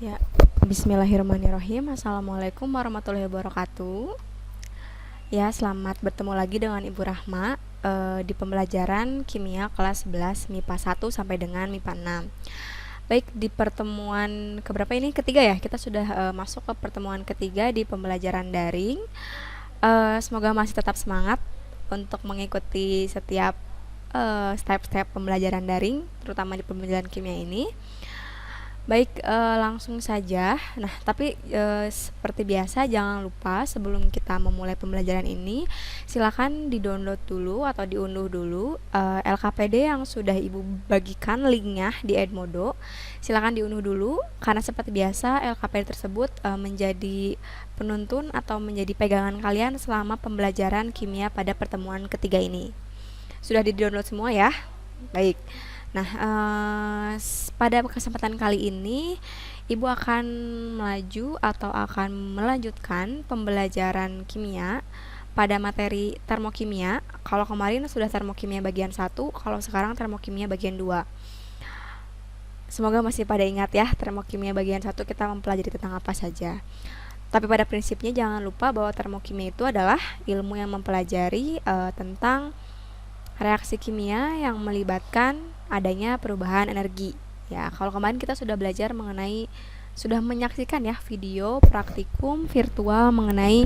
Ya, bismillahirrahmanirrahim. Assalamualaikum warahmatullahi wabarakatuh. Ya, selamat bertemu lagi dengan Ibu Rahma di pembelajaran kimia kelas 11 MIPA 1 sampai dengan MIPA 6. Baik, di pertemuan keberapa ini? Ketiga ya. Kita sudah masuk ke pertemuan ketiga di pembelajaran daring. Semoga masih tetap semangat untuk mengikuti setiap step-step pembelajaran daring, terutama di pembelajaran kimia ini. Baik, langsung saja. Nah, tapi seperti biasa jangan lupa sebelum kita memulai pembelajaran ini, silakan di-download dulu atau diunduh dulu LKPD yang sudah Ibu bagikan linknya di Edmodo. Silakan diunduh dulu karena seperti biasa LKPD tersebut menjadi penuntun atau menjadi pegangan kalian selama pembelajaran kimia pada pertemuan ketiga ini. Sudah di-download semua ya? Baik. Nah, pada kesempatan kali ini Ibu akan melaju atau akan melanjutkan pembelajaran kimia pada materi termokimia. Kalau kemarin sudah termokimia bagian 1, kalau sekarang termokimia bagian 2. Semoga masih pada ingat ya, termokimia bagian 1 kita mempelajari tentang apa saja. Tapi pada prinsipnya jangan lupa bahwa termokimia itu adalah ilmu yang mempelajari tentang reaksi kimia yang melibatkan adanya perubahan energi. Ya, kalau kemarin kita sudah belajar sudah menyaksikan ya video praktikum virtual mengenai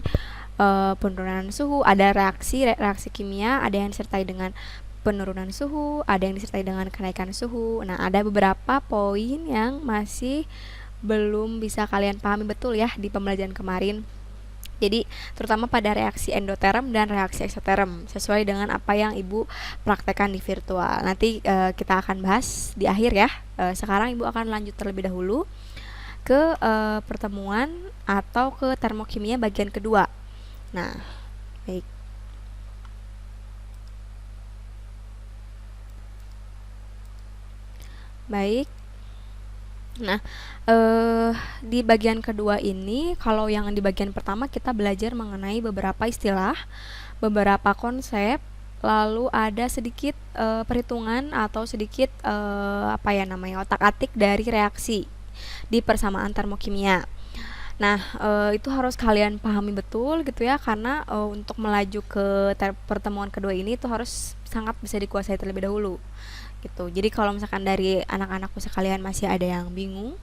penurunan suhu, ada reaksi kimia, ada yang disertai dengan penurunan suhu, ada yang disertai dengan kenaikan suhu. Nah, ada beberapa poin yang masih belum bisa kalian pahami betul ya di pembelajaran kemarin. Jadi terutama pada reaksi endoterm dan reaksi eksoterm sesuai dengan apa yang Ibu praktekkan di virtual. Nanti kita akan bahas di akhir ya. Sekarang Ibu akan lanjut terlebih dahulu ke pertemuan atau ke termokimia bagian kedua. Nah, baik. Baik. Nah, di bagian kedua ini, kalau yang di bagian pertama kita belajar mengenai beberapa istilah, beberapa konsep, lalu ada sedikit perhitungan atau sedikit otak-atik dari reaksi di persamaan termokimia. Nah, itu harus kalian pahami betul gitu ya, karena untuk melaju ke pertemuan kedua ini itu harus sangat bisa dikuasai terlebih dahulu gitu. Jadi kalau misalkan dari anak-anak kalian masih ada yang bingung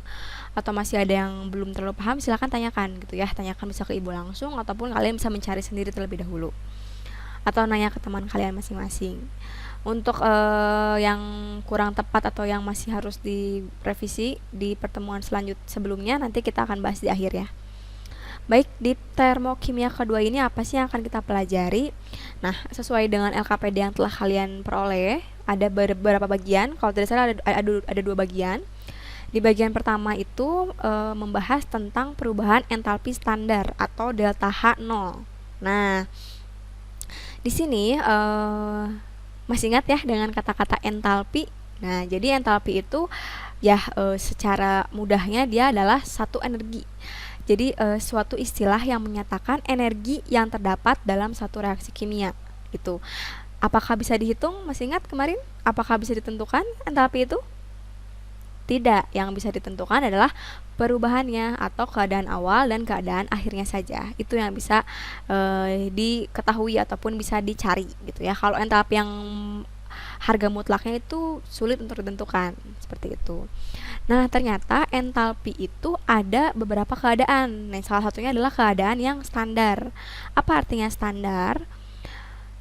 atau masih ada yang belum terlalu paham, silakan tanyakan gitu ya. Tanyakan bisa ke Ibu langsung ataupun kalian bisa mencari sendiri terlebih dahulu. Atau nanya ke teman kalian masing-masing. Untuk yang kurang tepat atau yang masih harus direvisi di pertemuan sebelumnya nanti kita akan bahas di akhir ya. Baik, di termokimia kedua ini apa sih yang akan kita pelajari? Nah, sesuai dengan LKPD yang telah kalian peroleh, ada beberapa bagian. Kalau tidak salah ada 2 bagian. Di bagian pertama itu membahas tentang perubahan entalpi standar atau delta H0. Nah, di sini masih ingat ya dengan kata-kata entalpi? Nah, jadi entalpi itu ya secara mudahnya dia adalah satu energi. Jadi suatu istilah yang menyatakan energi yang terdapat dalam satu reaksi kimia gitu. Apakah bisa dihitung? Masih ingat kemarin? Apakah bisa ditentukan entalpi itu? Tidak. Yang bisa ditentukan adalah perubahannya atau keadaan awal dan keadaan akhirnya saja. Itu yang bisa diketahui ataupun bisa dicari gitu ya. Kalau entalpi yang harga mutlaknya itu sulit untuk ditentukan seperti itu. Nah, ternyata entalpi itu ada beberapa keadaan. Nah, salah satunya adalah keadaan yang standar. Apa artinya standar?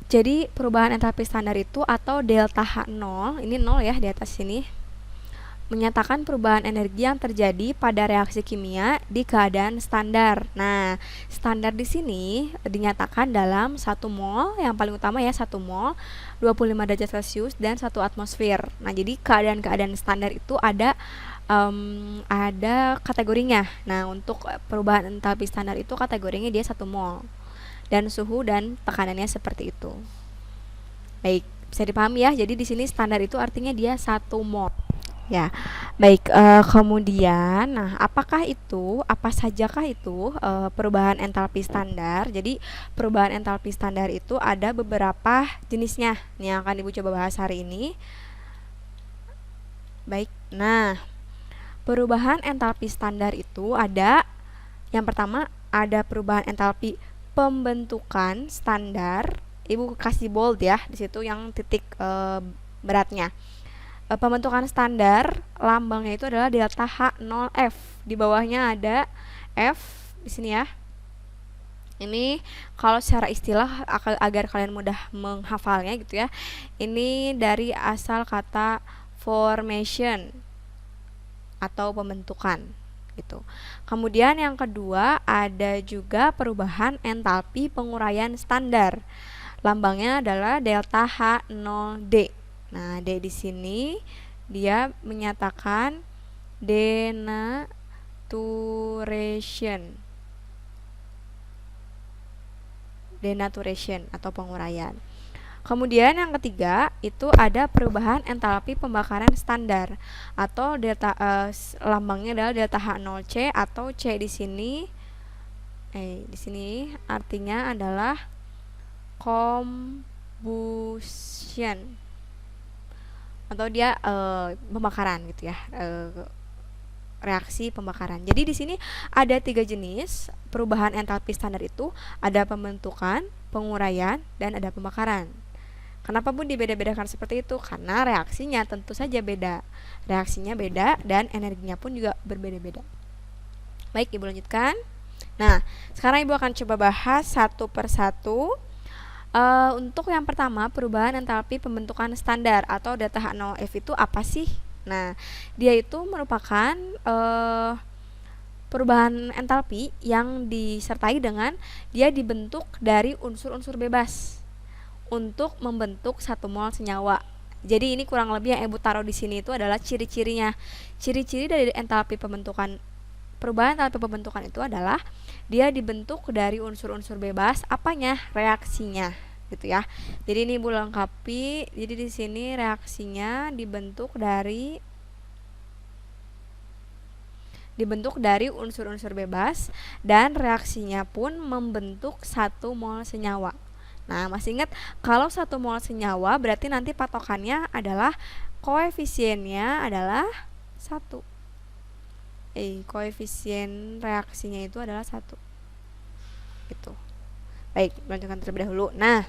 Jadi, perubahan entalpi standar itu atau delta H0, ini 0 ya di atas sini, menyatakan perubahan energi yang terjadi pada reaksi kimia di keadaan standar. Nah, standar di sini dinyatakan dalam 1 mol, yang paling utama ya 1 mol, 25 derajat Celcius dan 1 atmosfer. Nah, jadi keadaan-keadaan standar itu ada kategorinya. Nah, untuk perubahan entalpi standar itu kategorinya dia 1 mol. Dan suhu dan tekanannya seperti itu. Baik, bisa dipahami ya. Jadi di sini standar itu artinya dia 1 mol. Ya, baik. Kemudian, nah, apa sajakah itu perubahan entalpi standar? Jadi, perubahan entalpi standar itu ada beberapa jenisnya yang akan Ibu coba bahas hari ini. Baik, nah, Perubahan entalpi standar itu ada, yang pertama ada perubahan entalpi pembentukan standar. Ibu kasih bold ya di situ yang titik beratnya. Pembentukan standar lambangnya itu adalah delta H0F. Di bawahnya ada F di sini ya. Ini kalau secara istilah agar kalian mudah menghafalnya gitu ya. Ini dari asal kata formation atau pembentukan gitu. Kemudian yang kedua ada juga perubahan entalpi penguraian standar. Lambangnya adalah delta H0D. Nah, D di sini dia menyatakan denaturation atau penguraian. Kemudian yang ketiga itu ada perubahan entalpi pembakaran standar atau delta lambangnya adalah delta H0C atau C di sini artinya adalah combustion atau dia pembakaran gitu ya, reaksi pembakaran. Jadi di sini ada 3 jenis perubahan entalpi standar itu, ada pembentukan, penguraian, dan ada pembakaran. Kenapa Bun dibeda-bedakan seperti itu? Karena reaksinya tentu saja beda. Reaksinya beda dan energinya pun juga berbeda-beda. Baik, Ibu lanjutkan. Nah, sekarang Ibu akan coba bahas satu persatu. Untuk yang pertama, perubahan entalpi pembentukan standar atau delta H0F itu apa sih? Nah, dia itu merupakan perubahan entalpi yang disertai dengan dia dibentuk dari unsur-unsur bebas untuk membentuk 1 mol senyawa. Jadi ini kurang lebih yang Ibu taruh di sini itu adalah ciri-cirinya. Ciri-ciri dari entalpi pembentukan perubahan entalpi pembentukan itu adalah dia dibentuk dari unsur-unsur bebas, apanya? Reaksinya, gitu ya. Jadi ini Ibu lengkapi. Jadi di sini reaksinya dibentuk dari unsur-unsur bebas dan reaksinya pun membentuk 1 mol senyawa. Nah, masih ingat kalau 1 mol senyawa berarti nanti patokannya adalah koefisiennya adalah 1. Koefisien reaksinya itu adalah 1. Gitu. Baik, lanjutkan terlebih dahulu. Nah,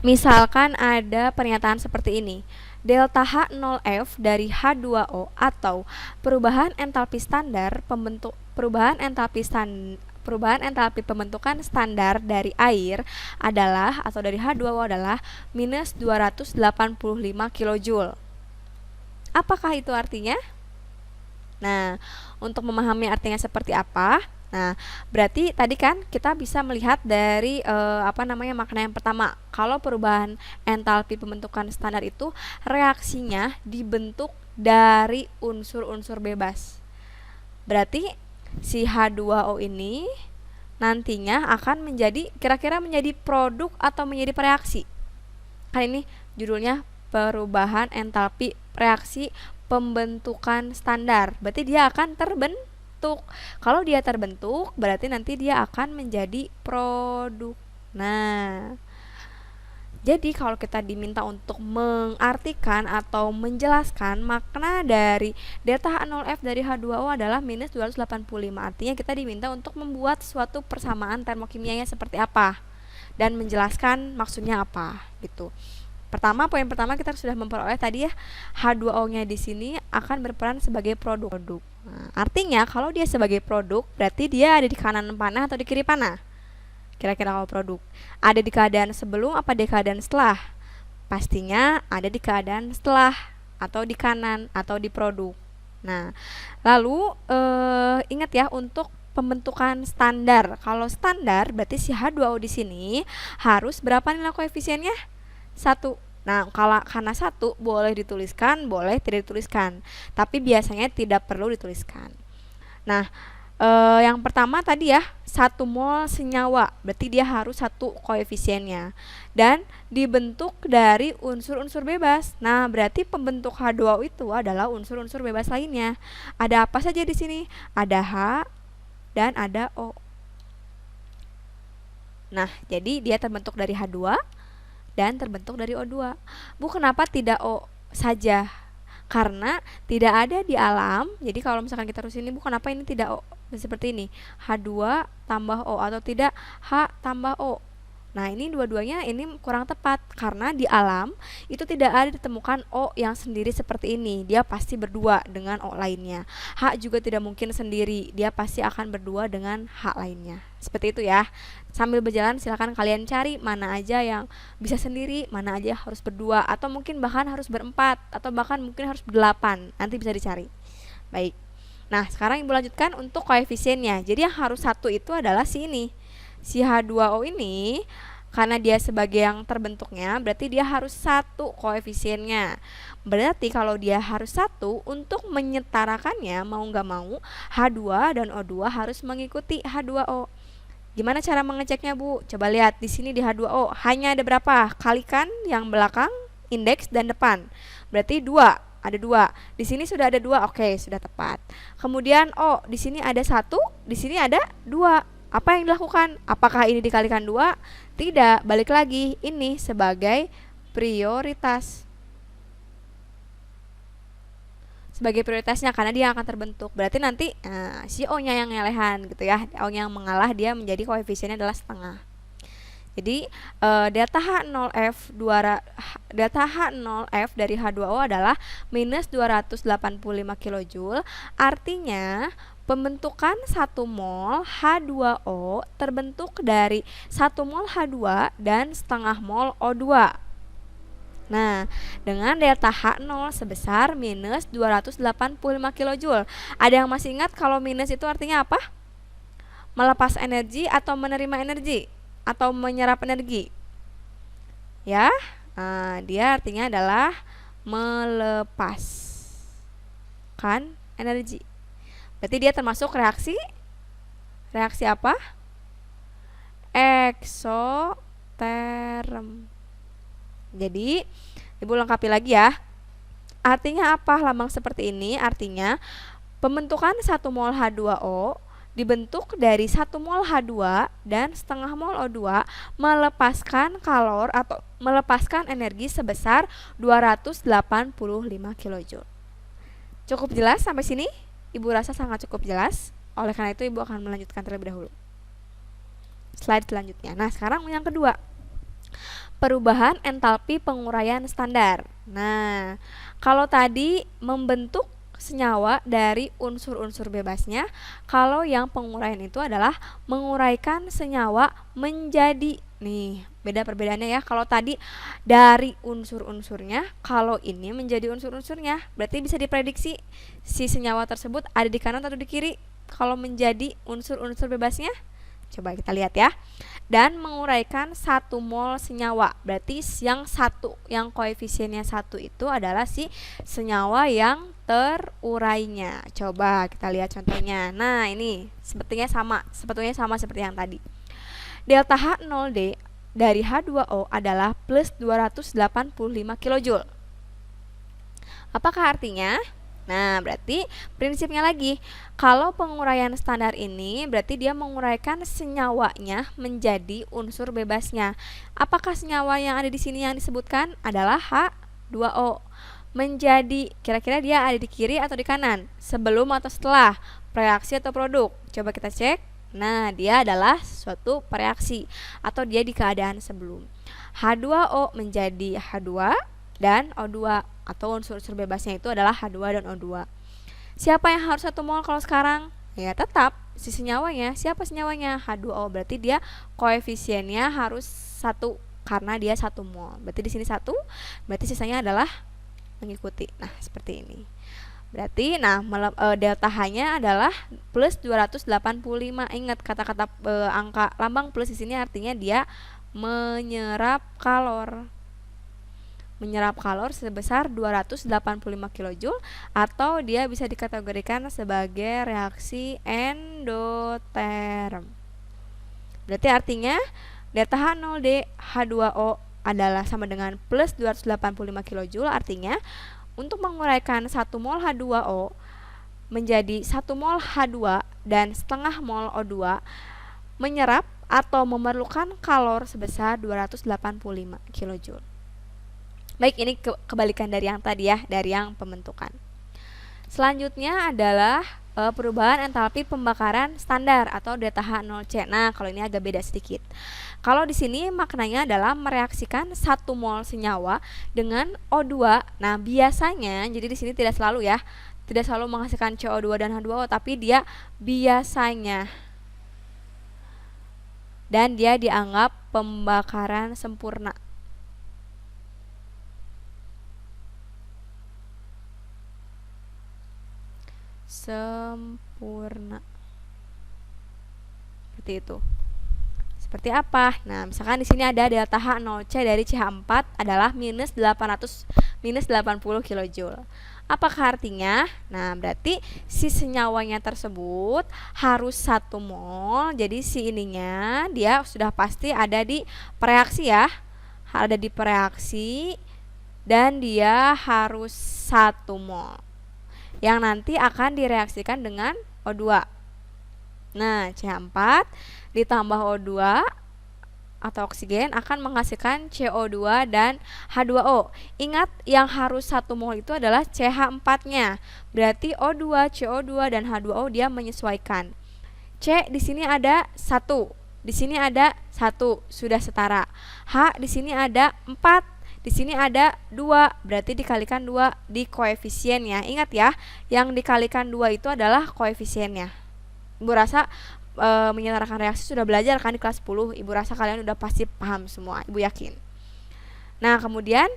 misalkan ada pernyataan seperti ini. Delta H0F dari H2O atau perubahan entalpi pembentukan standar dari air adalah atau dari H2O adalah minus 285 kJ. Apakah itu artinya? Nah, untuk memahami artinya seperti apa? Nah, berarti tadi kan kita bisa melihat dari makna yang pertama. Kalau perubahan entalpi pembentukan standar itu reaksinya dibentuk dari unsur-unsur bebas. Berarti si H2O ini nantinya akan kira-kira menjadi produk atau menjadi reaksi. Kan ini judulnya perubahan entalpi reaksi pembentukan standar. Berarti dia akan terbentuk. Kalau dia terbentuk, berarti nanti dia akan menjadi produk. Nah, jadi kalau kita diminta untuk mengartikan atau menjelaskan makna dari delta H0F dari H2O adalah minus 285. Artinya kita diminta untuk membuat suatu persamaan termokimianya seperti apa dan menjelaskan maksudnya apa gitu. Poin pertama kita sudah memperoleh tadi ya, H2O-nya di sini akan berperan sebagai produk. Nah, artinya kalau dia sebagai produk, berarti dia ada di kanan panah atau di kiri panah? Kira-kira kalau produk ada di keadaan sebelum apa di keadaan setelah? Pastinya ada di keadaan setelah atau di kanan atau di produk. Nah, lalu ingat ya untuk pembentukan standar. Kalau standar berarti si H2O di sini harus berapa nilai koefisiennya? 1. Nah, karena 1 boleh dituliskan, boleh tidak dituliskan. Tapi biasanya tidak perlu dituliskan. Nah, yang pertama tadi ya, 1 mol senyawa. Berarti dia harus 1 koefisiennya. Dan dibentuk dari unsur-unsur bebas. Nah, berarti pembentuk H2O itu adalah unsur-unsur bebas lainnya. Ada apa saja di sini? Ada H dan ada O. Nah, jadi dia terbentuk dari H2 dan terbentuk dari O2. Bu, kenapa tidak O saja? Karena tidak ada di alam. Jadi kalau misalkan kita terus ini, bukan apa ini tidak O, seperti ini, H2 tambah O, atau tidak H tambah O. Nah, ini dua-duanya ini kurang tepat karena di alam itu tidak ada ditemukan O yang sendiri seperti ini. Dia pasti berdua dengan O lainnya. H juga tidak mungkin sendiri. Dia pasti akan berdua dengan H lainnya. Seperti itu ya. Sambil berjalan silakan kalian cari mana aja yang bisa sendiri, mana aja harus berdua, atau mungkin bahkan harus berempat, atau bahkan mungkin harus berdelapan. Nanti bisa dicari. Baik. Nah, sekarang Ibu lanjutkan untuk koefisiennya. Jadi yang harus satu itu adalah si ini. Si H2O ini, karena dia sebagai yang terbentuknya, berarti dia harus satu koefisiennya. Berarti kalau dia harus satu, untuk menyetarakannya mau nggak mau, H2 dan O2 harus mengikuti H2O. Gimana cara mengeceknya, Bu? Coba lihat di sini di H2O hanya ada berapa? Kalikan yang belakang, indeks dan depan. Berarti 2. Ada 2. Di sini sudah ada 2. Oke, sudah tepat. Kemudian O, di sini ada 1, di sini ada 2. Apa yang dilakukan? Apakah ini dikalikan 2? Tidak, balik lagi. Ini sebagai prioritas. Sebagai prioritasnya karena dia akan terbentuk. Berarti nanti si O-nya yang ngelehan gitu ya. O-nya yang mengalah, dia menjadi koefisiennya adalah setengah. Jadi delta H0F dari H2O adalah minus 285 kJ. Artinya pembentukan 1 mol H2O terbentuk dari 1 mol H2 dan setengah mol O2. Nah, dengan delta H0 sebesar minus 285 kJ. Ada yang masih ingat kalau minus itu artinya apa? Melepas energi atau menerima energi? Atau menyerap energi? Ya, dia artinya adalah melepaskan energi. Berarti dia termasuk reaksi apa? Eksoterm. Jadi, Ibu lengkapi lagi ya. Artinya apa lambang seperti ini? Artinya pembentukan 1 mol H2O dibentuk dari 1 mol H2 dan setengah mol O2 melepaskan kalor atau melepaskan energi sebesar 285 kJ. Cukup jelas sampai sini? Ibu rasa sangat cukup jelas. Oleh karena itu Ibu akan melanjutkan terlebih dahulu. Slide selanjutnya. Nah, sekarang yang kedua. Perubahan entalpi penguraian standar. Nah, kalau tadi membentuk senyawa dari unsur-unsur bebasnya, kalau yang penguraian itu adalah menguraikan senyawa menjadi, nih beda perbedaannya ya. Kalau tadi dari unsur-unsurnya, kalau ini menjadi unsur-unsurnya, berarti bisa diprediksi si senyawa tersebut ada di kanan atau di kiri kalau menjadi unsur-unsur bebasnya. Coba kita lihat ya. Dan menguraikan 1 mol senyawa. Berarti yang satu, yang koefisiennya 1 itu adalah si senyawa yang terurainya. Coba kita lihat contohnya. Nah, ini sebetulnya sama seperti yang tadi. Delta H0D dari H2O adalah plus 285 kJ. Apakah artinya? Nah, berarti prinsipnya lagi, kalau penguraian standar ini berarti dia menguraikan senyawanya menjadi unsur bebasnya. Apakah senyawa yang ada di sini yang disebutkan adalah H2O? Menjadi, kira-kira dia ada di kiri atau di kanan? Sebelum atau setelah? Reaksi atau produk? Coba kita cek. Nah, dia adalah suatu reaksi atau dia di keadaan sebelum. H2O menjadi H2 dan O2 atau unsur-unsur bebasnya itu adalah H2 dan O2. Siapa yang harus 1 mol kalau sekarang? Ya tetap si senyawanya. Siapa senyawanya? H2O. Berarti dia koefisiennya harus 1 karena dia 1 mol. Berarti di sini 1, berarti sisanya adalah mengikuti. Nah, seperti ini. Berarti delta H-nya adalah plus 285. Ingat kata-kata angka lambang plus di sini artinya dia menyerap kalor. Menyerap kalor sebesar 285 kJ atau dia bisa dikategorikan sebagai reaksi endoterm. Berarti artinya delta H0D H2O adalah sama dengan plus 285 kJ. Artinya untuk menguraikan 1 mol H2O menjadi 1 mol H2 dan setengah mol O2 menyerap atau memerlukan kalor sebesar 285 kJ. Baik, ini kebalikan dari yang tadi ya, dari yang pembentukan. Selanjutnya adalah perubahan entalpi pembakaran standar atau ΔH0C. Nah, kalau ini agak beda sedikit. Kalau di sini maknanya adalah mereaksikan 1 mol senyawa dengan O2. Nah, biasanya jadi di sini tidak selalu ya. Tidak selalu menghasilkan CO2 dan H2O, tapi dia biasanya. Dan dia dianggap pembakaran sempurna. Sempurna. Seperti itu. Seperti apa? Nah, misalkan di sini ada delta H0C dari CH4 adalah minus 80 kJ. Apakah artinya? Nah, berarti si senyawanya tersebut harus 1 mol. Jadi si ininya dia sudah pasti ada di pereaksi ya. Ada di pereaksi dan dia harus 1 mol. Yang nanti akan direaksikan dengan O2. Nah, CH4 ditambah O2 atau oksigen akan menghasilkan CO2 dan H2O. Ingat, yang harus 1 mol itu adalah CH4-nya. Berarti O2, CO2 dan H2O dia menyesuaikan. C di sini ada 1, di sini ada 1, sudah setara. H di sini ada 4. Di sini ada 2, berarti dikalikan 2 di koefisiennya. Ingat ya, yang dikalikan 2 itu adalah koefisiennya. Ibu rasa menyetarakan reaksi sudah belajar kan di kelas 10. Ibu rasa kalian udah pasti paham semua, Ibu yakin. Nah, kemudian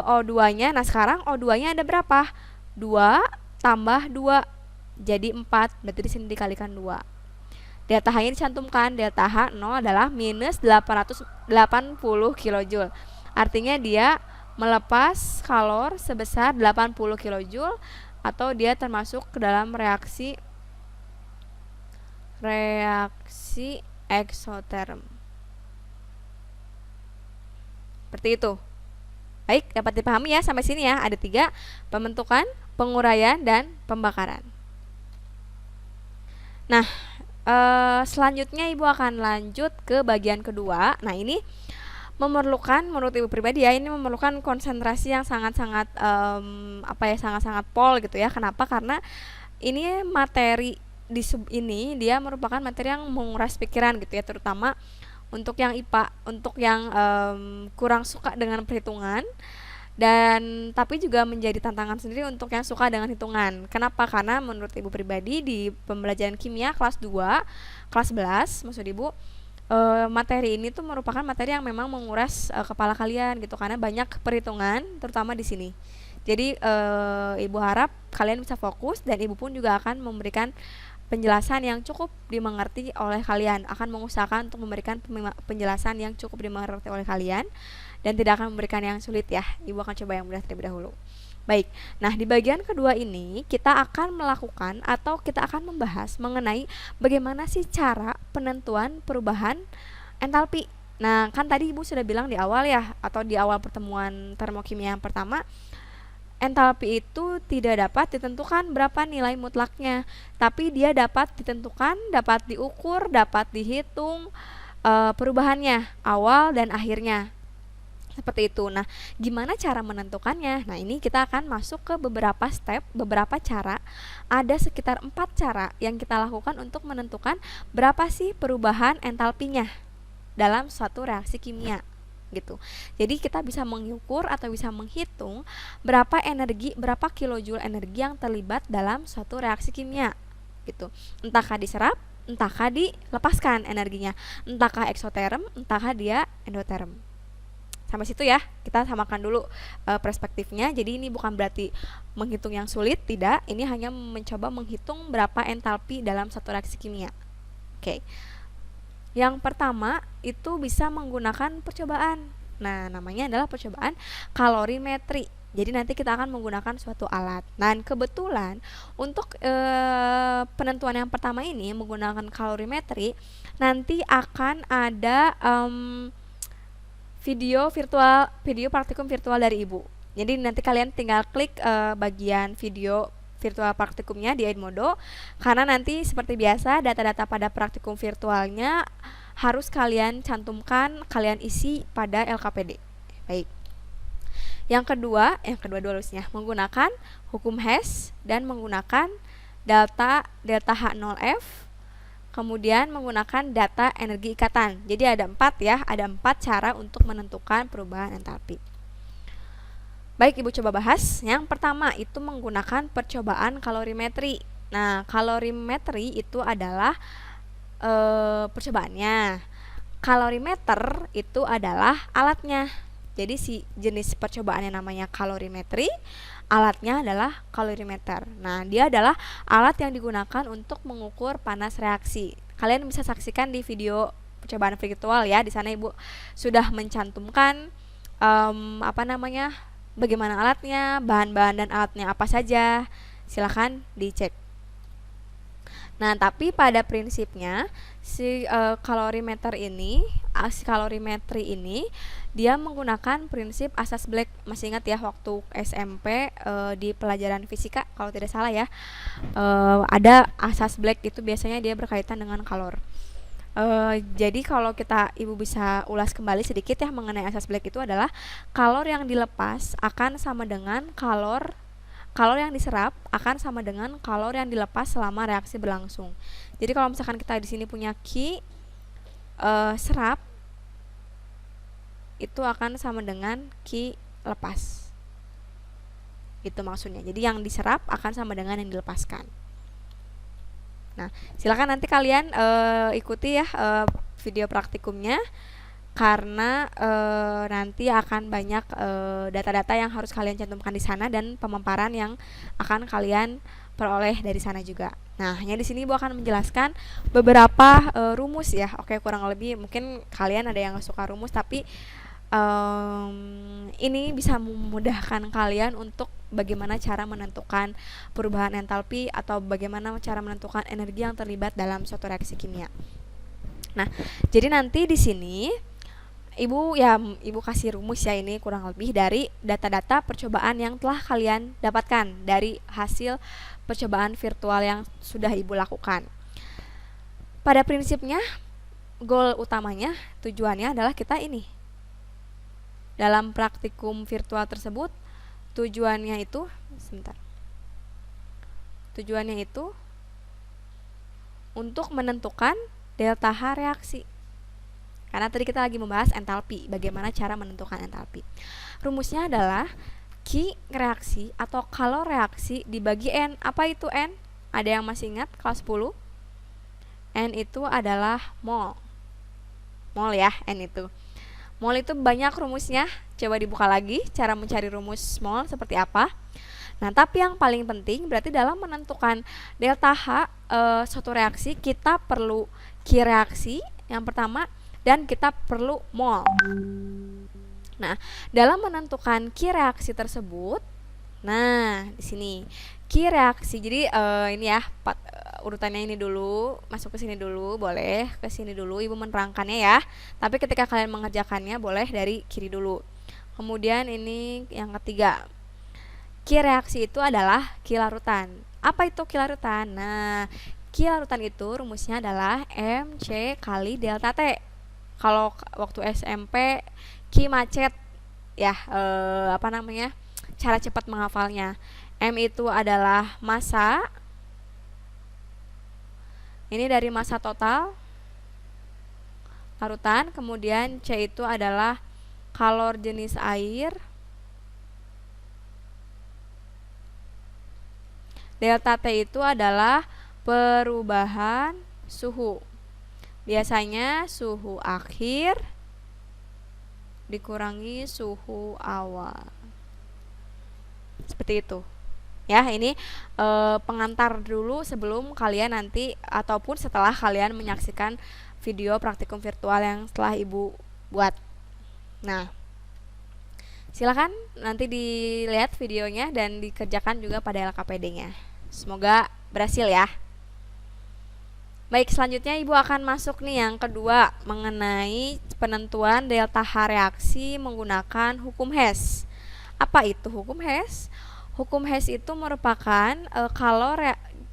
O2-nya, nah sekarang O2-nya ada berapa? 2 tambah 2, jadi 4, berarti di sini dikalikan 2. Delta H-nya dicantumkan, delta H0 adalah minus 880 kJ. Artinya dia melepas kalor sebesar 80 kJ atau dia termasuk ke dalam reaksi eksoterm. Seperti itu. Baik, dapat dipahami ya sampai sini ya. Ada 3, pembentukan, penguraian, dan pembakaran. Nah, selanjutnya Ibu akan lanjut ke bagian kedua. Nah, ini memerlukan, menurut Ibu pribadi ya, ini memerlukan konsentrasi yang sangat-sangat sangat-sangat pol gitu ya. Kenapa? Karena ini materi di sub ini dia merupakan materi yang menguras pikiran gitu ya, terutama untuk yang IPA, untuk yang kurang suka dengan perhitungan, dan tapi juga menjadi tantangan sendiri untuk yang suka dengan hitungan. Kenapa? Karena menurut Ibu pribadi di pembelajaran kimia kelas 2, kelas 11 maksud Ibu, materi ini tuh merupakan materi yang memang menguras kepala kalian gitu, karena banyak perhitungan terutama di sini. Jadi Ibu harap kalian bisa fokus, dan Ibu pun juga akan memberikan penjelasan yang cukup dimengerti oleh kalian, akan mengusahakan untuk memberikan penjelasan yang cukup dimengerti oleh kalian dan tidak akan memberikan yang sulit ya. Ibu akan coba yang mudah terlebih dahulu. Baik, nah di bagian kedua ini kita akan melakukan atau kita akan membahas mengenai bagaimana sih cara penentuan perubahan entalpi. Nah, kan tadi Ibu sudah bilang di awal ya, atau di awal pertemuan termokimia yang pertama, entalpi itu tidak dapat ditentukan berapa nilai mutlaknya, tapi dia dapat ditentukan, dapat diukur, dapat dihitung perubahannya, awal dan akhirnya. Seperti itu. Nah, gimana cara menentukannya? Nah, ini kita akan masuk ke beberapa step, beberapa cara. Ada sekitar 4 cara yang kita lakukan untuk menentukan berapa sih perubahan entalpinya dalam suatu reaksi kimia gitu. Jadi kita bisa mengukur atau bisa menghitung berapa energi, berapa kilojoule energi yang terlibat dalam suatu reaksi kimia gitu. Entahkah diserap, entahkah dilepaskan energinya, entahkah eksoterm, entahkah dia endoterm. Sampai situ ya, kita samakan dulu perspektifnya. Jadi ini bukan berarti menghitung yang sulit, tidak. Ini hanya mencoba menghitung berapa entalpi dalam satu reaksi kimia. Oke. Yang pertama itu bisa menggunakan percobaan. Nah, namanya adalah percobaan kalorimetri. Jadi nanti kita akan menggunakan suatu alat. Dan kebetulan untuk penentuan yang pertama ini menggunakan kalorimetri, nanti akan ada video praktikum virtual dari Ibu. Jadi nanti kalian tinggal klik bagian video virtual praktikumnya di Edmodo, karena nanti seperti biasa data-data pada praktikum virtualnya harus kalian cantumkan, kalian isi pada LKPD. Baik. Yang kedua dulu harusnya menggunakan hukum Hess dan menggunakan delta H0F, kemudian menggunakan data energi ikatan. Jadi ada 4 ya, ada 4 cara untuk menentukan perubahan entalpi. Baik, Ibu coba bahas. Yang pertama itu menggunakan percobaan kalorimetri. Nah, kalorimetri itu adalah percobaannya. Kalorimeter itu adalah alatnya. Jadi si jenis percobaan yang namanya kalorimetri, alatnya adalah kalorimeter. Nah, dia adalah alat yang digunakan untuk mengukur panas reaksi. Kalian bisa saksikan di video percobaan virtual ya. Di sana Ibu sudah mencantumkan bagaimana alatnya, bahan-bahan dan alatnya apa saja. Silahkan dicek. Nah, tapi pada prinsipnya si kalorimetri ini dia menggunakan prinsip asas Black. Masih ingat ya waktu SMP di pelajaran fisika kalau tidak salah ya, ada asas Black itu biasanya dia berkaitan dengan kalor. Jadi kalau Ibu bisa ulas kembali sedikit ya mengenai asas Black itu adalah kalor yang dilepas akan sama dengan kalor yang diserap akan sama dengan kalor yang dilepas selama reaksi berlangsung. Jadi kalau misalkan kita di sini punya Q serap itu akan sama dengan Q lepas. Itu maksudnya. Jadi yang diserap akan sama dengan yang dilepaskan. Nah, silakan nanti kalian ikuti ya video praktikumnya, karena nanti akan banyak data-data yang harus kalian cantumkan di sana dan pemaparan yang akan kalian peroleh dari sana juga. Nah, hanya di sini Ibu akan menjelaskan beberapa rumus ya. Oke, kurang lebih mungkin kalian ada yang suka rumus, tapi ini bisa memudahkan kalian untuk bagaimana cara menentukan perubahan entalpi atau bagaimana cara menentukan energi yang terlibat dalam suatu reaksi kimia. Nah, jadi nanti di sini Ibu kasih rumus ya, ini kurang lebih dari data-data percobaan yang telah kalian dapatkan dari hasil percobaan virtual yang sudah Ibu lakukan. Pada prinsipnya, goal utamanya, tujuannya adalah kita ini. Dalam praktikum virtual tersebut, tujuannya itu untuk menentukan delta H reaksi. Karena tadi kita lagi membahas entalpi, bagaimana cara menentukan entalpi. Rumusnya adalah Q reaksi atau kalor reaksi dibagi N. Apa itu N? Ada yang masih ingat kelas 10? N itu adalah mol. Mol ya, N itu. Mol itu banyak rumusnya. Coba dibuka lagi cara mencari rumus mol seperti apa. Nah, tapi yang paling penting berarti dalam menentukan delta H suatu reaksi, kita perlu Q reaksi yang pertama dan kita perlu mol. Nah, dalam menentukan Q reaksi tersebut, nah di sini Q reaksi. Jadi ini ya urutannya ini dulu, masuk ke sini dulu, boleh ke sini dulu Ibu menerangkannya ya. Tapi ketika kalian mengerjakannya boleh dari kiri dulu. Kemudian ini yang ketiga, Q reaksi itu adalah Q larutan. Apa itu Q larutan? Nah, Q larutan itu rumusnya adalah MC kali delta T. Kalau waktu SMP Q macet ya, cara cepat menghafalnya. M itu adalah massa. Ini dari massa total larutan. Kemudian C itu adalah kalor jenis air. Delta T itu adalah perubahan suhu. Biasanya suhu akhir dikurangi suhu awal. Seperti itu. Ya, ini pengantar dulu sebelum kalian nanti ataupun setelah kalian menyaksikan video praktikum virtual yang setelah Ibu buat. Nah, silakan nanti dilihat videonya dan dikerjakan juga pada LKPD-nya. Semoga berhasil ya. Baik, selanjutnya Ibu akan masuk nih yang kedua mengenai penentuan delta H reaksi menggunakan hukum Hess. Apa itu hukum Hess? Hukum Hess itu merupakan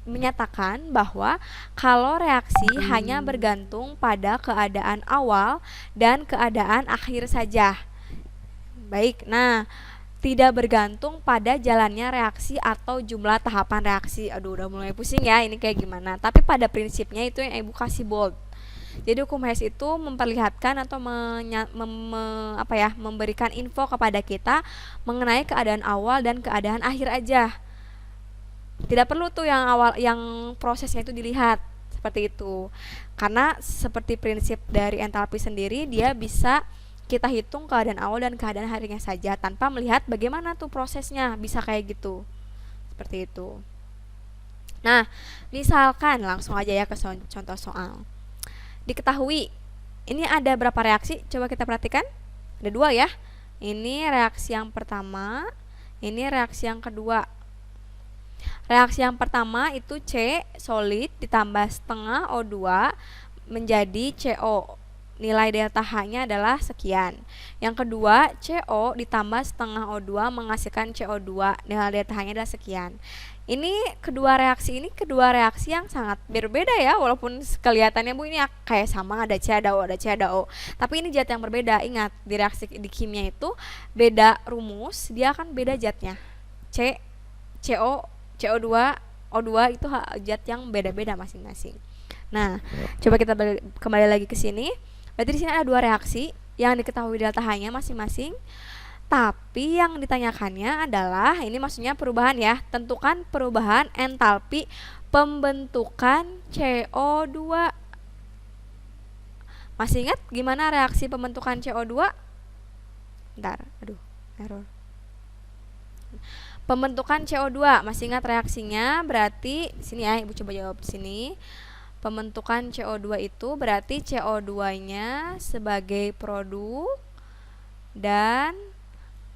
menyatakan bahwa kalor reaksi hanya bergantung pada keadaan awal dan keadaan akhir saja. Baik, nah tidak bergantung pada jalannya reaksi atau jumlah tahapan reaksi. Aduh, udah mulai pusing ya, ini kayak gimana. Tapi pada prinsipnya itu yang ibu kasih bold. Jadi hukum Hess itu memperlihatkan atau memberikan info kepada kita mengenai keadaan awal dan keadaan akhir aja. Tidak perlu tuh yang awal, yang prosesnya itu dilihat seperti itu. Karena seperti prinsip dari entalpi sendiri, dia bisa kita hitung keadaan awal dan keadaan akhirnya saja tanpa melihat bagaimana tuh prosesnya, bisa kayak gitu. Seperti itu. Nah, misalkan langsung aja ya ke contoh soal. Diketahui ini ada berapa reaksi? Coba kita perhatikan. Ada 2 ya. Ini reaksi yang pertama, ini reaksi yang kedua. Reaksi yang pertama itu C solid ditambah setengah O2 menjadi CO. Nilai delta H-nya adalah sekian. Yang kedua, CO ditambah setengah O2 menghasilkan CO2. Nilai delta H-nya adalah sekian. Ini kedua reaksi yang sangat berbeda ya, walaupun kelihatannya Bu ini kayak sama, ada C ada O ada C ada O. Tapi ini zat yang berbeda. Ingat, di reaksi di kimia itu beda rumus, dia akan beda zatnya. C, CO, CO2, O2 itu zat yang beda-beda masing-masing. Nah, coba kita kembali lagi ke sini. Berarti di sini ada 2 reaksi yang diketahui delta H-nya masing-masing. Tapi yang ditanyakannya adalah, ini maksudnya perubahan ya, tentukan perubahan entalpi pembentukan CO2. Masih ingat gimana reaksi pembentukan CO2? Bentar, aduh, error. Pembentukan CO2, masih ingat reaksinya? Berarti di sini ya, Ibu coba jawab di sini. Pembentukan CO2 itu berarti CO2-nya sebagai produk dan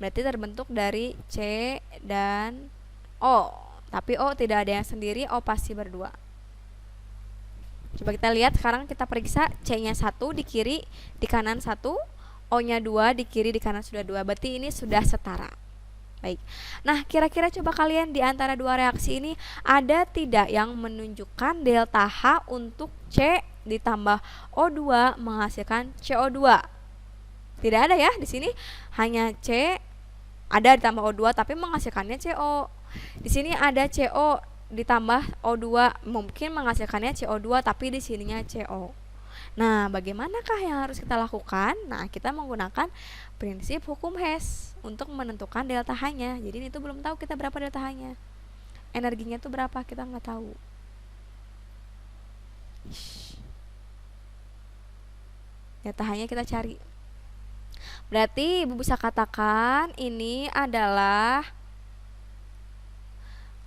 berarti terbentuk dari C dan O. Tapi O tidak ada yang sendiri, O pasti berdua. Coba kita lihat sekarang, kita periksa C-nya 1 di kiri, di kanan 1, O-nya 2 di kiri, di kanan sudah 2. Berarti ini sudah setara. Baik. Nah, kira-kira coba kalian di antara 2 reaksi ini ada tidak yang menunjukkan delta H untuk C ditambah O2 menghasilkan CO2? Tidak ada ya, di sini hanya C ada ditambah O2 tapi menghasilkannya CO. Di sini ada CO ditambah O2 mungkin menghasilkannya CO2 tapi di sininya CO. Nah, bagaimanakah yang harus kita lakukan? Nah, kita menggunakan prinsip hukum Hess untuk menentukan delta H-nya. Jadi ini tuh belum tahu kita berapa delta H-nya. Energinya tuh berapa, kita nggak tahu. Delta H-nya kita cari. Berarti Ibu bisa katakan ini adalah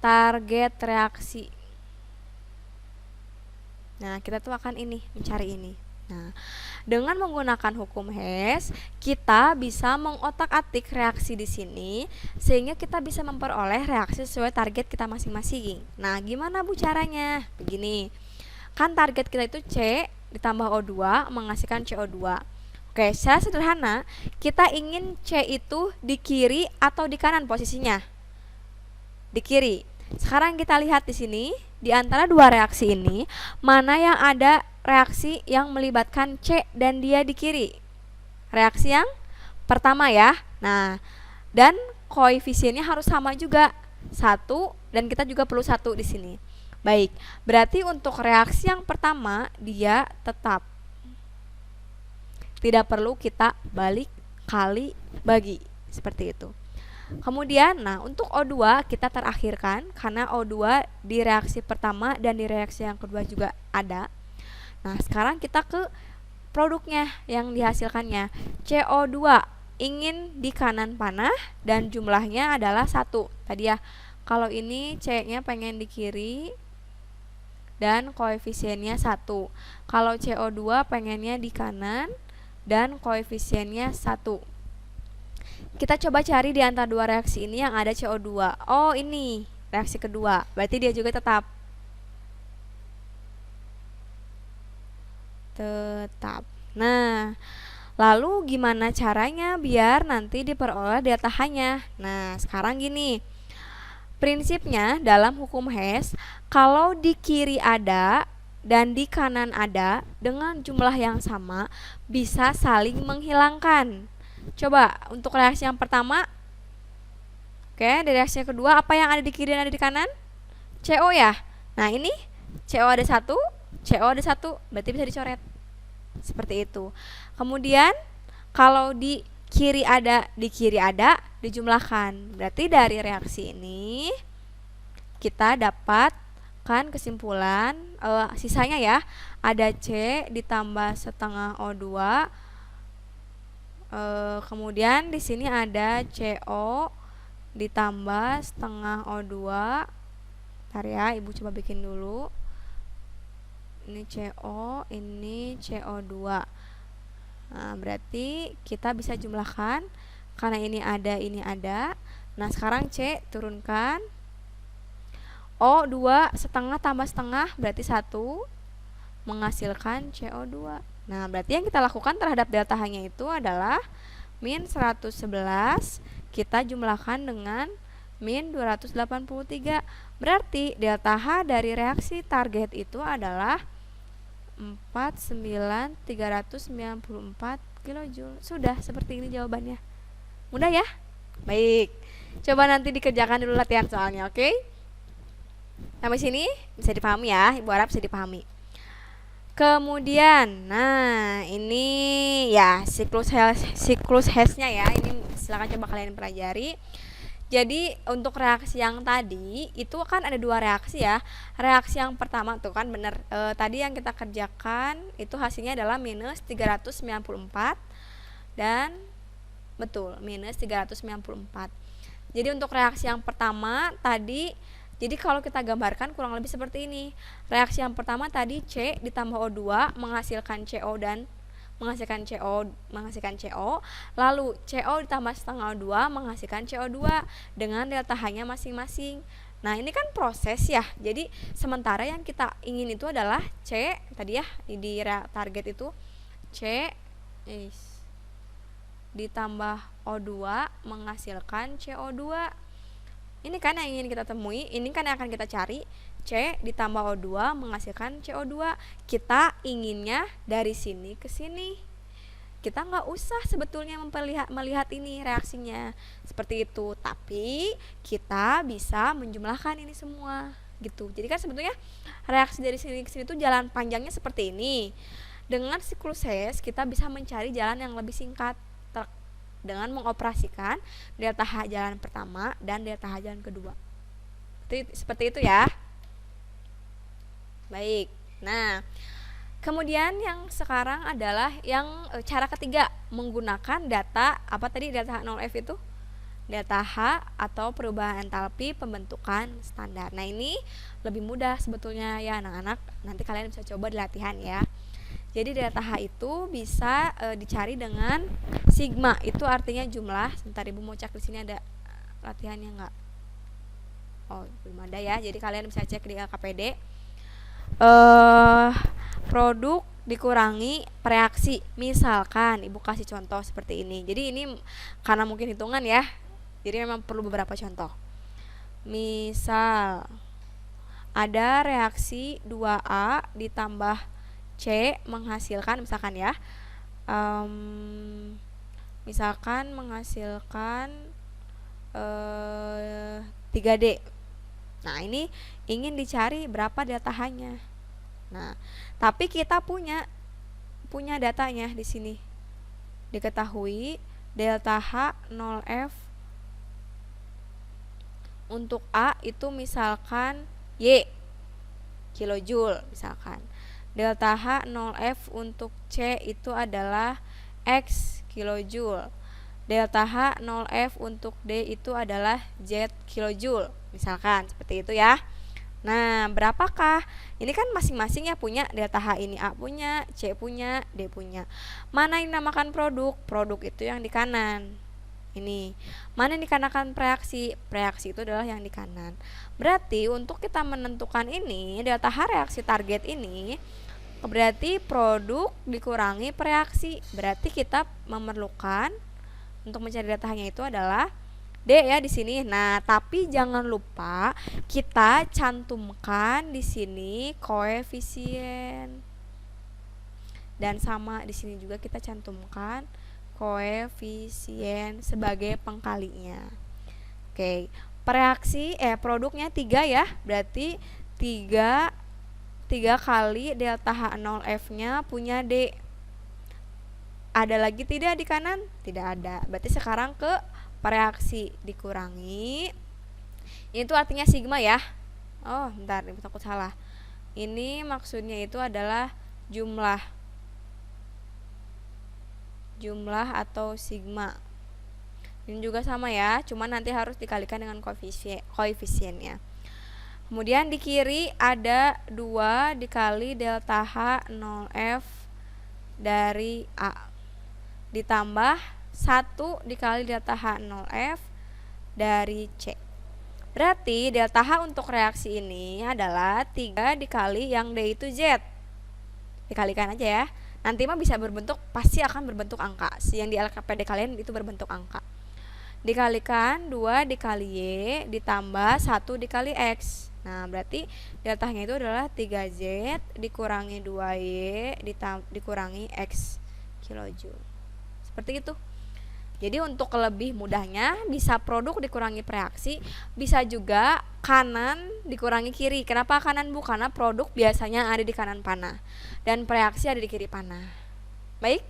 target reaksi. Nah, kita tuh akan mencari ini. Nah, dengan menggunakan hukum Hess, kita bisa mengotak-atik reaksi di sini sehingga kita bisa memperoleh reaksi sesuai target kita masing-masing. Nah, gimana Bu caranya? Begini. Kan target kita itu C ditambah O2 menghasilkan CO2. Oke, secara sederhana, kita ingin C itu di kiri atau di kanan posisinya? Di kiri. Sekarang kita lihat di sini, di antara 2 reaksi ini, mana yang ada reaksi yang melibatkan C dan dia di kiri? Reaksi yang pertama ya. Nah, dan koefisiennya harus sama juga, 1, dan kita juga perlu 1 di sini. Baik, berarti untuk reaksi yang pertama dia tetap. Tidak perlu kita balik kali bagi, seperti itu. Kemudian, nah untuk O2 kita terakhirkan karena O2 di reaksi pertama dan di reaksi yang kedua juga ada. Nah, sekarang kita ke produknya yang dihasilkannya. CO2 ingin di kanan panah dan jumlahnya adalah 1. Tadi ya, kalau ini C-nya pengen di kiri dan koefisiennya 1. Kalau CO2 pengennya di kanan dan koefisiennya 1. Kita coba cari di antara 2 reaksi ini yang ada CO2. Oh, ini reaksi kedua. Berarti dia juga tetap. Nah, lalu gimana caranya biar nanti diperoleh delta H-nya? Nah, sekarang gini. Prinsipnya dalam hukum Hess, kalau di kiri ada dan di kanan ada dengan jumlah yang sama, bisa saling menghilangkan. Coba untuk reaksi yang pertama, Oke, di reaksi yang kedua apa yang ada di kiri dan ada di kanan? CO ya. Nah, ini CO ada 1, CO ada 1, berarti bisa dicoret. Seperti itu. Kemudian kalau di kiri ada, dijumlahkan. Berarti dari reaksi ini kita dapatkan kesimpulan sisanya ya, ada C ditambah setengah O2. Kemudian di sini ada CO ditambah setengah O2. Bentar ya, Ibu coba bikin dulu. Ini CO, ini CO2. Nah, berarti kita bisa jumlahkan karena ini ada. Nah, sekarang C turunkan. O2 setengah tambah setengah berarti 1, menghasilkan CO2. Nah, berarti yang kita lakukan terhadap delta H-nya itu adalah min 111 kita jumlahkan dengan min 283. Berarti delta H dari reaksi target itu adalah 49.394 kilojoule. Sudah, seperti ini jawabannya. Mudah ya? Baik. Coba nanti dikerjakan dulu latihan soalnya, oke? Sampai sini bisa dipahami ya, Ibu harap bisa dipahami. Kemudian, nah ini ya siklus Hess-nya ya. Ini silakan coba kalian pelajari. Jadi untuk reaksi yang tadi itu kan ada 2 reaksi ya. Reaksi yang pertama tuh kan bener, tadi yang kita kerjakan itu hasilnya adalah minus 394 dan betul minus 394. Jadi untuk reaksi yang pertama tadi, jadi kalau kita gambarkan kurang lebih seperti ini. Reaksi yang pertama tadi C ditambah O2 menghasilkan CO dan menghasilkan CO, lalu CO ditambah setengah O2 menghasilkan CO2 dengan delta H-nya masing-masing. Nah, ini kan proses ya. Jadi sementara yang kita ingin itu adalah C tadi ya, di target itu C ditambah O2 menghasilkan CO2. Ini kan yang ingin kita temui, ini kan yang akan kita cari. C ditambah O2 menghasilkan CO2. Kita inginnya dari sini ke sini. Kita nggak usah sebetulnya melihat ini reaksinya seperti itu, tapi kita bisa menjumlahkan ini semua gitu. Jadi kan sebetulnya reaksi dari sini ke sini itu jalan panjangnya seperti ini. Dengan siklus Hess kita bisa mencari jalan yang lebih singkat dengan mengoperasikan delta H jalan pertama dan delta H jalan kedua. Seperti itu ya. Baik. Nah, kemudian yang sekarang adalah yang cara ketiga, menggunakan data apa tadi, delta H0F itu? Delta H atau perubahan entalpi pembentukan standar. Nah, ini lebih mudah sebetulnya ya anak-anak. Nanti kalian bisa coba di latihan ya. Jadi delta H itu bisa dicari dengan sigma, itu artinya jumlah. Sebentar Ibu mau cek di sini ada latihannya enggak? Oh, belum ada ya. Jadi kalian bisa cek di LKPD. Produk dikurangi reaksi. Misalkan Ibu kasih contoh seperti ini. Jadi ini karena mungkin hitungan ya. Jadi memang perlu beberapa contoh. Misal ada reaksi 2A ditambah C menghasilkan misalkan ya, misalkan menghasilkan 3D. Nah, ini ingin dicari berapa delta H-nya. Nah, tapi kita punya datanya di sini. Diketahui delta H 0F untuk A itu misalkan Y kilojoule misalkan. Delta H 0F untuk C itu adalah X kilojoule. Delta H 0F untuk D itu adalah Z kilojoule. Misalkan seperti itu ya. Nah, berapakah? Ini kan masing-masing ya punya delta H, ini A punya, C punya, D punya. Mana yang dinamakan produk? Produk itu yang di kanan. Ini. Mana yang dikarenakan reaksi? Reaksi itu adalah yang di kanan. Berarti untuk kita menentukan ini, delta H reaksi target ini, berarti produk dikurangi reaksi. Berarti kita memerlukan untuk mencari delta H-nya itu adalah D ya di sini. Nah, tapi jangan lupa kita cantumkan di sini koefisien. Dan sama di sini juga kita cantumkan koefisien sebagai pengkalinya. Oke, produknya 3 ya, berarti 3 kali delta H0F-nya punya D. Ada lagi tidak di kanan? Tidak ada. Berarti sekarang ke reaksi dikurangi. Itu artinya sigma ya. Oh, bentar, ibu takut salah. Ini maksudnya itu adalah jumlah atau sigma. Ini juga sama ya, cuman nanti harus dikalikan dengan koefisiennya. Kemudian di kiri ada 2 dikali delta H0F dari A ditambah 1 dikali delta H0F dari C. Berarti delta H untuk reaksi ini adalah 3 dikali yang D itu Z. Dikalikan aja ya. Nanti mah bisa pasti akan berbentuk angka. Yang di LKPD kalian itu berbentuk angka. Dikalikan 2 dikali Y ditambah 1 dikali X. Nah, berarti deltanya itu adalah 3Z dikurangi 2Y dikurangi X kilojoule. Seperti itu. Jadi untuk lebih mudahnya bisa produk dikurangi reaksi, bisa juga kanan dikurangi kiri. Kenapa kanan Bu? Karena produk biasanya ada di kanan panah dan reaksi ada di kiri panah. Baik?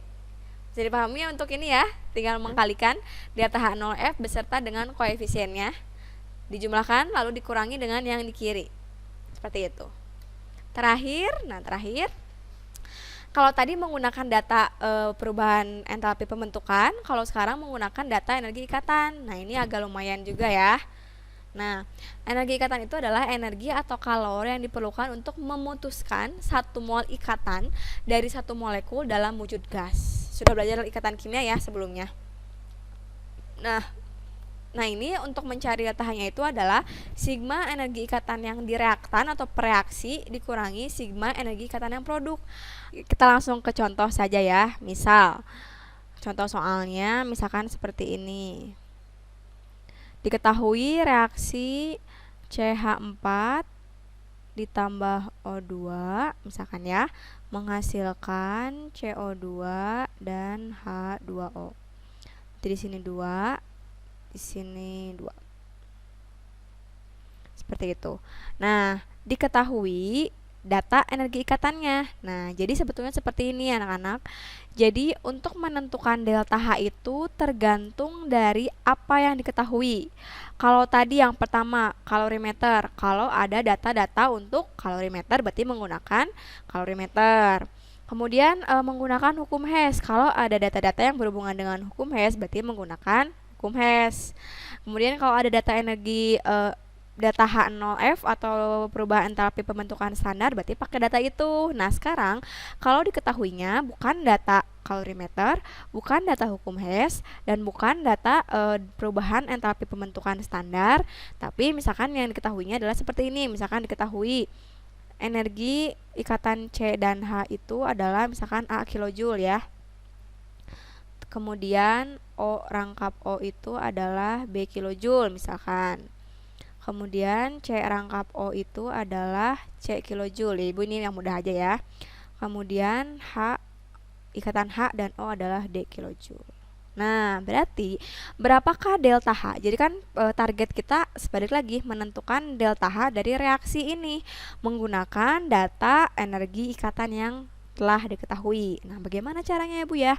Jadi pahami ya untuk ini ya. Tinggal mengkalikan delta H0F beserta dengan koefisiennya. Dijumlahkan lalu dikurangi dengan yang di kiri. Seperti itu. Terakhir, kalau tadi menggunakan data perubahan entalpi pembentukan, kalau sekarang menggunakan data energi ikatan. Nah, ini agak lumayan juga ya. Nah, energi ikatan itu adalah energi atau kalori yang diperlukan untuk memutuskan 1 mol ikatan dari 1 molekul dalam wujud gas. Sudah belajar ikatan kimia ya sebelumnya. Nah, ini untuk mencari datanya itu adalah sigma energi ikatan yang di reaktan atau reaksi dikurangi sigma energi ikatan yang produk. Kita langsung ke contoh saja ya. Misal, contoh soalnya misalkan seperti ini. Diketahui reaksi CH4 ditambah O2 misalkan ya menghasilkan CO2 dan H2O. Jadi di sini 2, di sini 2. Seperti itu. Nah, diketahui data energi ikatannya. Nah, jadi sebetulnya seperti ini anak-anak. Jadi untuk menentukan delta H itu tergantung dari apa yang diketahui. Kalau tadi yang pertama kalorimeter, kalau ada data-data untuk kalorimeter berarti menggunakan kalorimeter. Kemudian menggunakan hukum Hess. Kalau ada data-data yang berhubungan dengan hukum Hess berarti menggunakan hukum Hess. Kemudian kalau ada data energi data H0F atau perubahan entalpi pembentukan standar berarti pakai data itu. Nah, sekarang kalau diketahuinya bukan data kalorimeter, bukan data hukum Hess, dan bukan data perubahan entalpi pembentukan standar, tapi misalkan yang diketahuinya adalah seperti ini. Misalkan diketahui energi ikatan C dan H itu adalah misalkan A kilojoule ya. Kemudian O rangkap O itu adalah B kilojoule misalkan. Kemudian C rangkap O itu adalah C kilojoule. Ibu ini yang mudah aja ya. Kemudian ikatan H dan O adalah D kilojoule. Nah, berarti berapakah delta H? Jadi kan target kita sebalik lagi menentukan delta H dari reaksi ini menggunakan data energi ikatan yang telah diketahui. Nah, bagaimana caranya ya Bu ya?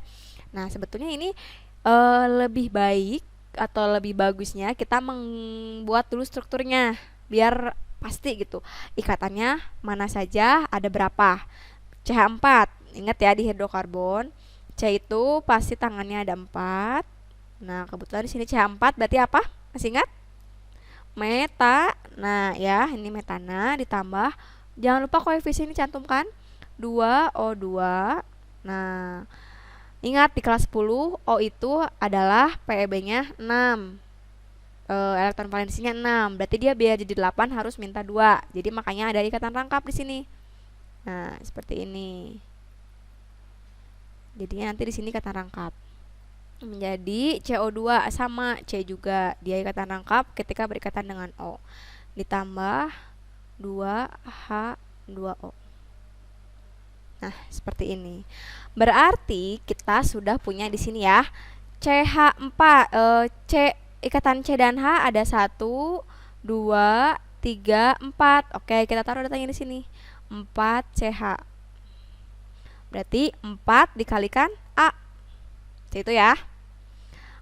Nah, sebetulnya ini lebih baik atau lebih bagusnya kita membuat dulu strukturnya biar pasti gitu. Ikatannya mana saja, ada berapa. CH4, ingat ya di hidrokarbon. C itu pasti tangannya ada 4. Nah, kebetulan di sini CH4 berarti apa? Masih ingat? Meta. Nah, ya, ini metana ditambah jangan lupa koefisien ini cantumkan 2O2. Nah, ingat di kelas 10 O itu adalah PeB-nya 6. Elektron valensinya 6. Berarti dia biar jadi 8 harus minta 2. Jadi makanya ada ikatan rangkap di sini. Nah, seperti ini. Jadi nanti di sini ikatan rangkap. Menjadi CO2 sama C juga. Dia ikatan rangkap ketika berikatan dengan O. Ditambah 2H2O. Nah, seperti ini. Berarti kita sudah punya di sini ya CH4 C ikatan C dan H ada 1, 2, 3, 4. Oke, kita taruh datanya di sini. 4CH. Berarti 4 dikalikan A. Itu ya.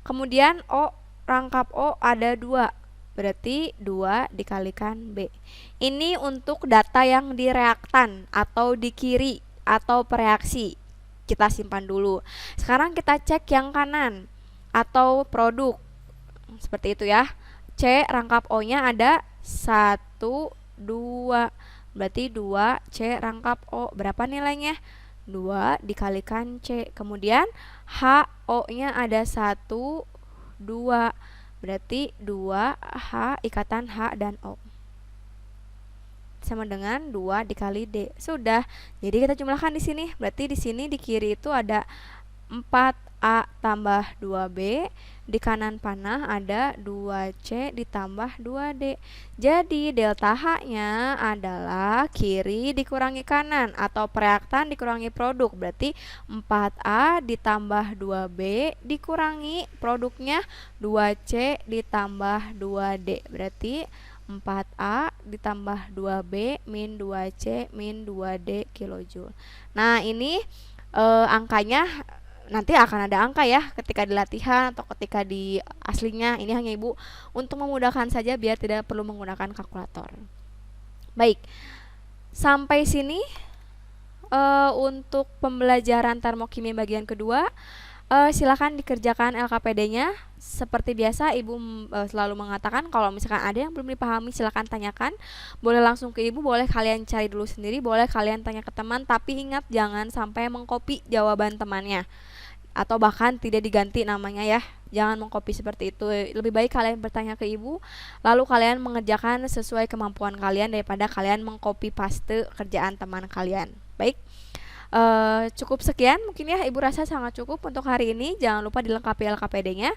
Kemudian O, rangkap O ada 2. Berarti 2 dikalikan B. Ini untuk data yang di reaktan atau di kiri atau pereaksi. Kita simpan dulu. Sekarang kita cek yang kanan atau produk. Seperti itu ya. C rangkap O-nya ada 1, 2. Berarti 2 C rangkap O. Berapa nilainya? 2 dikalikan C. Kemudian H O-nya ada 1, 2. Berarti 2H ikatan H dan O. Sama dengan 2 dikali D. Sudah. Jadi kita jumlahkan di sini. Berarti di sini di kiri itu ada 4A tambah 2B, di kanan panah ada 2C ditambah 2D. Jadi delta H-nya adalah kiri dikurangi kanan atau pereaktan dikurangi produk. Berarti 4A ditambah 2B dikurangi produknya 2C ditambah 2D. Berarti 4A ditambah 2B min 2C min 2D kilojoule. Nah, ini angkanya nanti akan ada angka ya ketika di latihan atau ketika di aslinya. Ini hanya Ibu untuk memudahkan saja biar tidak perlu menggunakan kalkulator. Baik, sampai sini untuk pembelajaran termokimia bagian kedua. Silakan dikerjakan LKPD-nya. Seperti biasa Ibu selalu mengatakan kalau misalkan ada yang belum dipahami silakan tanyakan. Boleh langsung ke Ibu, boleh kalian cari dulu sendiri, boleh kalian tanya ke teman, tapi ingat jangan sampai mengcopy jawaban temannya atau bahkan tidak diganti namanya ya. Jangan mengcopy seperti itu. Lebih baik kalian bertanya ke Ibu lalu kalian mengerjakan sesuai kemampuan kalian daripada kalian mengcopy paste kerjaan teman kalian. Baik. Cukup sekian mungkin ya, Ibu rasa sangat cukup untuk hari ini. Jangan lupa dilengkapi LKPD-nya.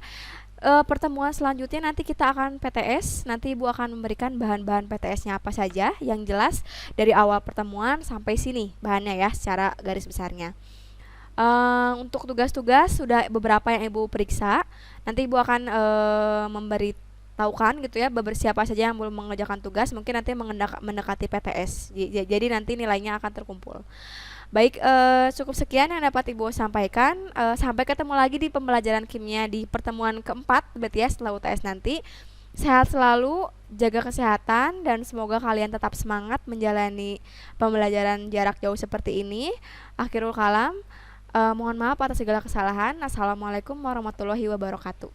Pertemuan selanjutnya nanti kita akan PTS. Nanti Ibu akan memberikan bahan-bahan PTS-nya apa saja yang jelas dari awal pertemuan sampai sini bahannya ya secara garis besarnya. Untuk tugas-tugas sudah beberapa yang Ibu periksa. Nanti Ibu akan memberitahukan gitu ya siapa saja yang belum mengerjakan tugas. Mungkin nanti mendekati PTS. Jadi nanti nilainya akan terkumpul. Baik, cukup sekian yang dapat Ibu sampaikan. Sampai ketemu lagi di pembelajaran kimia di pertemuan keempat berarti ya setelah UTS nanti. Sehat selalu, jaga kesehatan, dan semoga kalian tetap semangat menjalani pembelajaran jarak jauh seperti ini. Akhirul kalam, mohon maaf atas segala kesalahan. Assalamualaikum warahmatullahi wabarakatuh.